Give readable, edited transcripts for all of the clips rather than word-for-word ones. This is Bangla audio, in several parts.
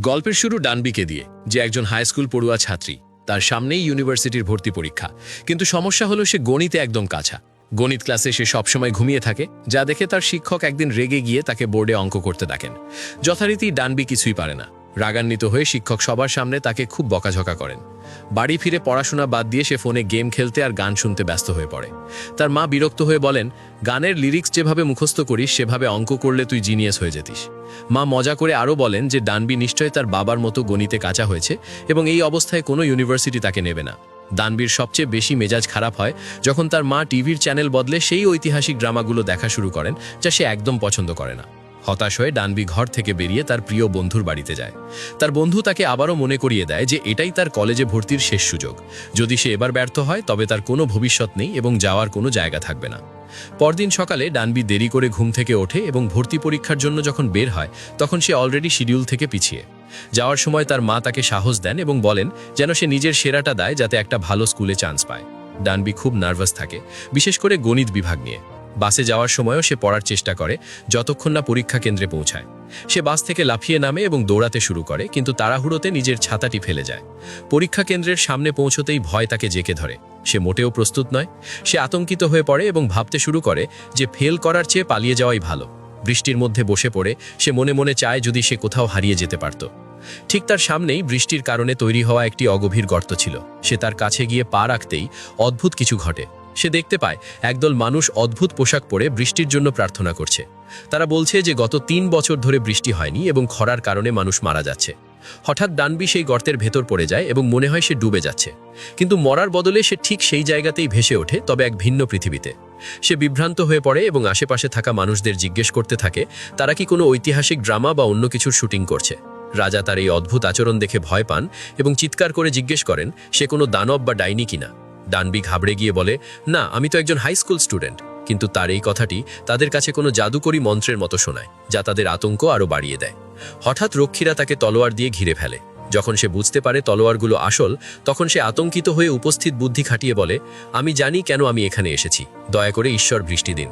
গল্পের শুরু ডানবিকে দিয়ে, যে একজন হাই স্কুল পড়ুয়া ছাত্রী। তার সামনেই ইউনিভার্সিটির ভর্তি পরীক্ষা, কিন্তু সমস্যা হলো সে গণিতে একদম কাঁচা। গণিত ক্লাসে সে সবসময় ঘুমিয়ে থাকে, যা দেখে তার শিক্ষক একদিন রেগে গিয়ে তাকে বোর্ডে অঙ্ক করতে ডাকেন। যথারীতি ডানবি কিছুই পারে না। রাগান্বিত হয়ে শিক্ষক সবার সামনে তাকে খুব বকাঝকা করেন। বাড়ি ফিরে পড়াশোনা বাদ দিয়ে সে ফোনে গেম খেলতে আর গান শুনতে ব্যস্ত হয়ে পড়ে। তার মা বিরক্ত হয়ে বলেন, গানের লিরিক্স যেভাবে মুখস্থ করিস সেভাবে অঙ্ক করলে তুই জিনিয়াস হয়ে যেতিস। মা মজা করে আরও বলেন যে ডানবি নিশ্চয় তার বাবার মতো গণিতে কাঁচা হয়েছে এবং এই অবস্থায় কোনো ইউনিভার্সিটি তাকে নেবে না। ডানবির সবচেয়ে বেশি মেজাজ খারাপ হয় যখন তার মা টিভির চ্যানেল বদলে সেই ঐতিহাসিক ড্রামাগুলো দেখা শুরু করেন, যা সে একদম পছন্দ করে না। হতাশ হয়ে ডানবি ঘর থেকে বেরিয়ে তার প্রিয় বন্ধুর বাড়িতে যায়। তার বন্ধু তাকে আবারও মনে করিয়ে দেয় যে এটাই তার কলেজে ভর্তির শেষ সুযোগ। যদি সে এবার ব্যর্থ হয় তবে তার কোনো ভবিষ্যৎ নেই এবং যাওয়ার কোনো জায়গা থাকবে না। পরদিন সকালে ডানবি দেরি করে ঘুম থেকে ওঠে এবং ভর্তি পরীক্ষার জন্য যখন বের হয় তখন সে অলরেডি শিডিউল থেকে পিছিয়ে। যাওয়ার সময় তার মা তাকে সাহস দেন এবং বলেন যেন সে নিজের সেরাটা দেয় যাতে একটা ভালো স্কুলে চান্স পায়। ডানবি খুব নার্ভাস থাকে, বিশেষ করে গণিত বিভাগ নিয়ে। বাসে যাওয়ার সময়ও সে পড়ার চেষ্টা করে যতক্ষণ না পরীক্ষা কেন্দ্রে পৌঁছায়। সে বাস থেকে লাফিয়ে নামে এবং দৌড়াতে শুরু করে, কিন্তু তাড়াহুড়োতে নিজের ছাতাটি ফেলে যায়। পরীক্ষা কেন্দ্রের সামনে পৌঁছতেই ভয় তাকে জেঁকে ধরে। সে মোটেও প্রস্তুত নয়। সে আতঙ্কিত হয়ে পড়ে এবং ভাবতে শুরু করে যে ফেল করার চেয়ে পালিয়ে যাওয়াই ভালো। বৃষ্টির মধ্যে বসে পড়ে সে মনে মনে চায় যদি সে কোথাও হারিয়ে যেতে পারত। ঠিক তার সামনেই বৃষ্টির কারণে তৈরি হওয়া একটি অগভীর গর্ত ছিল। সে তার কাছে গিয়ে পা রাখতেই অদ্ভুত কিছু ঘটে। সে দেখতে পায় একদল মানুষ অদ্ভুত পোশাক পরে বৃষ্টির জন্য প্রার্থনা করছে। তারা বলছে যে গত 3 বছর ধরে বৃষ্টি হয়নি এবং খরার কারণে মানুষ মারা যাচ্ছে। হঠাৎ ডানবি সেই গর্তের ভেতর পড়ে যায় এবং মনে হয় সে ডুবে যাচ্ছে, কিন্তু মরার বদলে সে ঠিক সেই জায়গাতেই ভেসে ওঠে, তবে এক ভিন্ন পৃথিবীতে। সে বিভ্রান্ত হয়ে পড়ে এবং আশেপাশে থাকা মানুষদের জিজ্ঞেস করতে থাকে তারা কি কোনো ঐতিহাসিক ড্রামা বা অন্য কিছুর শুটিং করছে। রাজা তার এই অদ্ভুত আচরণ দেখে ভয় পান এবং চিৎকার করে জিজ্ঞেস করেন সে কোনো দানব বা ডাইনি কিনা। ডানবি ঘাবড়ে গিয়ে বলে, না, আমি তো একজন হাই স্কুল স্টুডেন্ট। কিন্তু তার এই কথাটি তাদের কাছে কোনো জাদুকরী মন্ত্রের মতো শোনায়, যা তাদের আতঙ্ক আরও বাড়িয়ে দেয়। হঠাৎ রক্ষীরা তাকে তলোয়ার দিয়ে ঘিরে ফেলে। যখন সে বুঝতে পারে তলোয়ারগুলো আসল, তখন সে আতঙ্কিত হয়ে উপস্থিত বুদ্ধি খাটিয়ে বলে, আমি জানি কেন আমি এখানে এসেছি, দয়া করে ঈশ্বর বৃষ্টি দিন।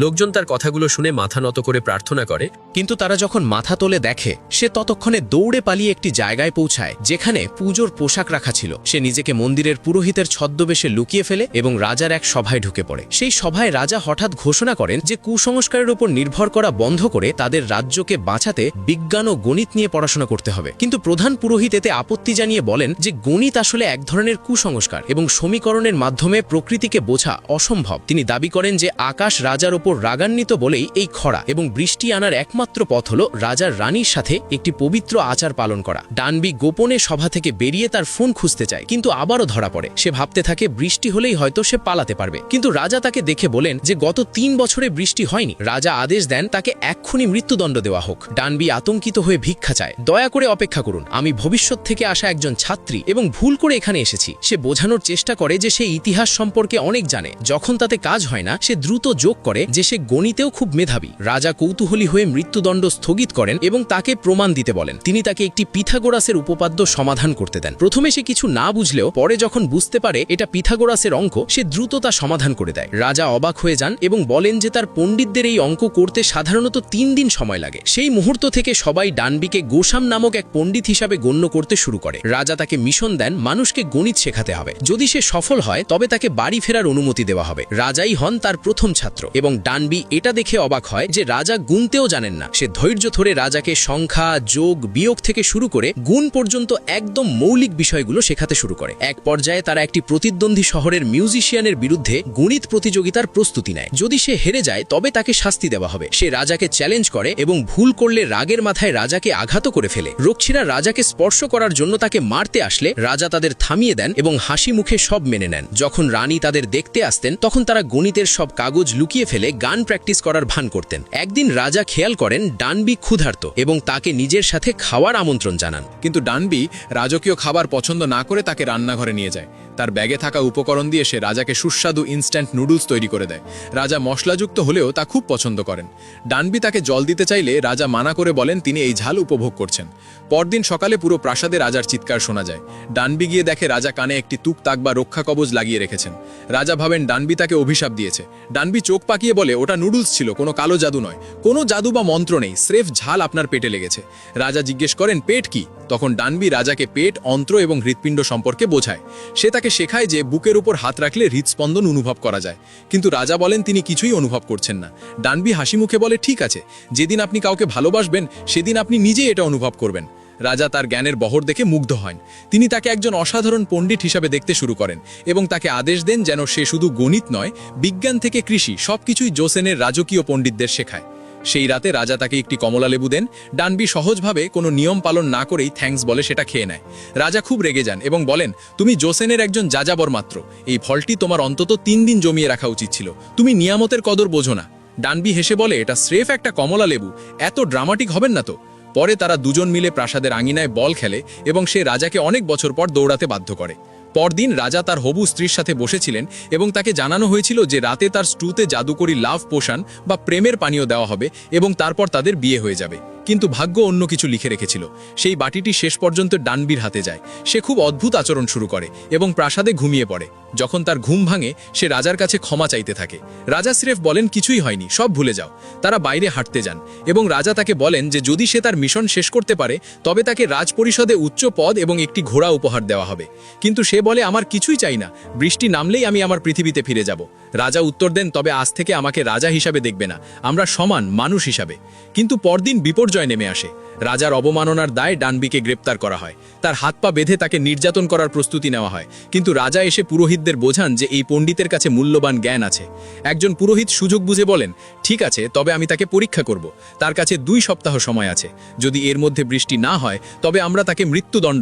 লোকজন তার কথাগুলো শুনে মাথা নত করে প্রার্থনা করে, কিন্তু তারা যখন মাথা তোলে দেখে সে ততক্ষণে দৌড়ে পালিয়ে একটি জায়গায় পৌঁছায় যেখানে পুজোর পোশাক রাখা ছিল। সে নিজেকে মন্দিরের পুরোহিতের ছদ্মবেশে লুকিয়ে ফেলে এবং রাজার এক সভায় ঢুকে পড়ে। সেই সভায় রাজা হঠাৎ ঘোষণা করেন যে কুসংস্কারের উপর নির্ভর করা বন্ধ করে তাদের রাজ্যকে বাঁচাতে বিজ্ঞান ও গণিত নিয়ে পড়াশোনা করতে হবে। কিন্তু প্রধান পুরোহিত এতে আপত্তি জানিয়ে বলেন যে গণিত আসলে এক ধরনের কুসংস্কার এবং সমীকরণের মাধ্যমে প্রকৃতিকে বোঝা অসম্ভব। তিনি দাবি করেন যে আকাশ রাজার ওপর রাগান্বিত বলেই এই খরা এবং বৃষ্টি আনার একমাত্র পথ হল রাজার রানীর সাথে একটি পবিত্র আচার পালন করা। ডানবি গোপনে সভা থেকে বেরিয়ে তার ফোন খুঁজতে চায়, কিন্তু আবারও ধরা পড়ে। সে ভাবতে থাকে বৃষ্টি হলেই হয়তো সে পালাতে পারবে, কিন্তু রাজা তাকে দেখে বলেন যে গত 3 বছরে বৃষ্টি হয়নি। রাজা আদেশ দেন তাকে এক্ষুনি মৃত্যুদণ্ড দেওয়া হোক। ডানবি আতঙ্কিত হয়ে ভিক্ষা চায়, দয়া করে অপেক্ষা করুন, আমি ভবিষ্যৎ থেকে আসা একজন ছাত্রী এবং ভুল করে এখানে এসেছি। সে বোঝানোর চেষ্টা করে যে সে ইতিহাস সম্পর্কে অনেক জানে। যখন তাতে কাজ হয় না, সে দ্রুত যোগ করে যে সে গণিতেও খুব মেধাবী। রাজা কৌতূহলী হয়ে মৃত্যুদণ্ড স্থগিত করেন এবং তাকে প্রমাণ দিতে বলেন। তিনি তাকে একটি পিথাগোরাসের উপপাদ্য সমাধান করতে দেন। প্রথমে সে কিছু না বুঝলেও পরে যখন বুঝতে পারে এটা পিথাগোরাসের অঙ্ক, সে দ্রুত তা সমাধান করে দেয়। রাজা অবাক হয়ে যান এবং বলেন যে তার পণ্ডিতদের এই অঙ্ক করতে সাধারণত 3 দিন সময় লাগে। সেই মুহূর্ত থেকে সবাই ডানবিকে গোসাম নামক এক পণ্ডিত হিসাবে গণ্য করতে শুরু করে। রাজা তাকে মিশন দেন মানুষকে গণিত শেখাতে হবে। যদি সে সফল হয় তবে তাকে বাড়ি ফেরার অনুমতি দেওয়া হবে। রাজাই হন তার প্রথম ছাত্র এবং ডানবি এটা দেখে অবাক হয় যে রাজা গুনতেও জানেন না। সে ধৈর্য ধরে রাজাকে সংখ্যা, যোগ, বিয়োগ থেকে শুরু করে গুণ পর্যন্ত একদম মৌলিক বিষয়গুলো শেখাতে শুরু করে। এক পর্যায়ে তারা একটি প্রতিদ্বন্দ্বী শহরের মিউজিশিয়ানের বিরুদ্ধে গণিত প্রতিযোগিতার প্রস্তুতি নেয়। যদি সে হেরে যায় তবে তাকে শাস্তি দেওয়া হবে। সে রাজাকে চ্যালেঞ্জ করে এবং ভুল করলে রাগের মাথায় রাজাকে আঘাত করে ফেলে। রক্ষীরা রাজাকে স্পর্শ করার জন্য তাকে মারতে আসলে রাজা তাদের থামিয়ে দেন এবং হাসি মুখে সব মেনে নেন। যখন রানী তাদের দেখতে আসতেন তখন তারা গণিতের সব কাগজ লুকিয়ে ফেলে গান প্র্যাকটিস করার ভান করতেন। একদিন রাজা খেয়াল করেন ডানবি ক্ষুধার্ত এবং তাকে নিজের সাথে খাওয়ার আমন্ত্রণ জানান। কিন্তু ডানবি রাজকীয় খাবার পছন্দ না করে তাকে রান্নাঘরে নিয়ে যায়। তার ব্যাগে থাকা উপকরণ দিয়ে সে রাজাকে সুস্বাদু ইনস্ট্যান্ট নুডলস তৈরি করে দেয়। রাজা মশলাযুক্ত হলেও তা খুব পছন্দ করেন। ডানবি তাকে জল দিতে চাইলে রাজা মানা করে বলেন তিনি এই ঝাল উপভোগ করছেন। পরদিন সকালে পুরো প্রাসাদে রাজার চিৎকার শোনা যায়। ডানবি গিয়ে দেখে রাজা কানে একটি তুকতাক বা রক্ষা কবচ লাগিয়ে রেখেছেন। রাজা ভাবেন ডানবি তাকে অভিশাপ দিয়েছে। ডানবি চোখ পাকিয়ে বলে ওটা নুডলস ছিল, কোনো কালো জাদু নয়, কোনো জাদু বা মন্ত্র নেই, স্রেফ ঝাল আপনার পেটে লেগেছে। রাজা জিজ্ঞেস করেন পেট কি? তখন ডানবি রাজাকে পেট, অন্ত্র এবং হৃৎপিণ্ড সম্পর্কে বোঝায়। সে তাকে শেখায় যে বুকের উপর হাত রাখলে হৃদস্পন্দন অনুভব করা যায়, কিন্তু রাজা বলেন তিনি কিছুই অনুভব করছেন না। ডানবি হাসি মুখে বলে, ঠিক আছে, যেদিন আপনি কাউকে ভালোবাসবেন সেদিন আপনি নিজেই এটা অনুভব করবেন। রাজা তার জ্ঞানের বহর দেখে মুগ্ধ হন। তিনি তাকে একজন অসাধারণ পণ্ডিত হিসাবে দেখতে শুরু করেন এবং তাকে আদেশ দেন যেন সে শুধু গণিত নয়, বিজ্ঞান থেকে কৃষি সবকিছুই জোসেনের রাজকীয় পণ্ডিতদের শেখায়। সেই রাতে রাজা তাকে একটি কমলা লেবু দেন। ডানবি সহজভাবে কোনো নিয়ম পালন না করেই থ্যাঙ্কস বলে সেটা খেয়ে নেয়। রাজা খুব রেগে যান এবং বলেন, তুমি জোসেনের একজন যাযাবর মাত্র, এই ফলটি তোমার অন্তত 3 দিন জমিয়ে রাখা উচিত ছিল, তুমি নিয়ামতের কদর বোঝো না। ডানবি হেসে বলে, এটা স্রেফ একটা কমলা লেবু, এত ড্রামাটিক হবেন না তো। পরে তারা দুজন মিলে প্রাসাদের আঙিনায় বল খেলে এবং সে রাজাকে অনেক বছর পর দৌড়াতে বাধ্য করে। পরদিন রাজা তার হবু স্ত্রীর সাথে বসেছিলেন এবং তাকে জানানো হয়েছিল যে রাতে তার স্টুতে জাদুকরি লাভ পোষণ বা প্রেমের পানীয় দেওয়া হবে এবং তারপর তাদের বিয়ে হয়ে যাবে। কিন্তু ভাগ্য অন্য কিছু লিখে রেখেছিল। সেই বাটিটি শেষ পর্যন্ত ডানবির হাতে যায়। সে খুব অদ্ভুত আচরণ শুরু করে এবং প্রাসাদে ঘুমিয়ে পড়ে। যখন তার ঘুম ভাঙে, সে রাজার কাছে ক্ষমা চাইতে থাকে। রাজা স্রেফ বলেন, কিছুই হয়নি, সব ভুলে যাও। তারা বাইরে হাঁটতে যান এবং রাজা তাকে বলেন যে যদি সে তার মিশন শেষ করতে পারে তবে তাকে রাজপরিষদে উচ্চ পদ এবং একটি ঘোড়া উপহার দেওয়া হবে। কিন্তু সে বলে, আমার কিছুই চাই না, বৃষ্টি নামলেই আমি আমার পৃথিবীতে ফিরে যাব। রাজা উত্তর দেন, তবে আজ থেকে আমাকে রাজা হিসাবে দেখবে না, আমরা সমান মানুষ হিসাবে। কিন্তু পরদিন বিপর্যয় নেমে আসে। রাজার অবমাননার দায়ে ডানবিকে গ্রেপ্তার করা হয়। তার হাত পা বেঁধে তাকে নির্যাতন করার প্রস্তুতি নেওয়া হয়। কিন্তু রাজা এসে পুরোহিতদের বোঝান যে এই পণ্ডিতের কাছে মূল্যবান জ্ঞান আছে। একজন পুরোহিত সুযোগ বুঝে বলেন, ঠিক আছে, তবে আমি তাকে পরীক্ষা করব। তার কাছে 2 সপ্তাহ সময় আছে। যদি এর মধ্যে বৃষ্টি না হয় তবে আমরা তাকে মৃত্যুদণ্ড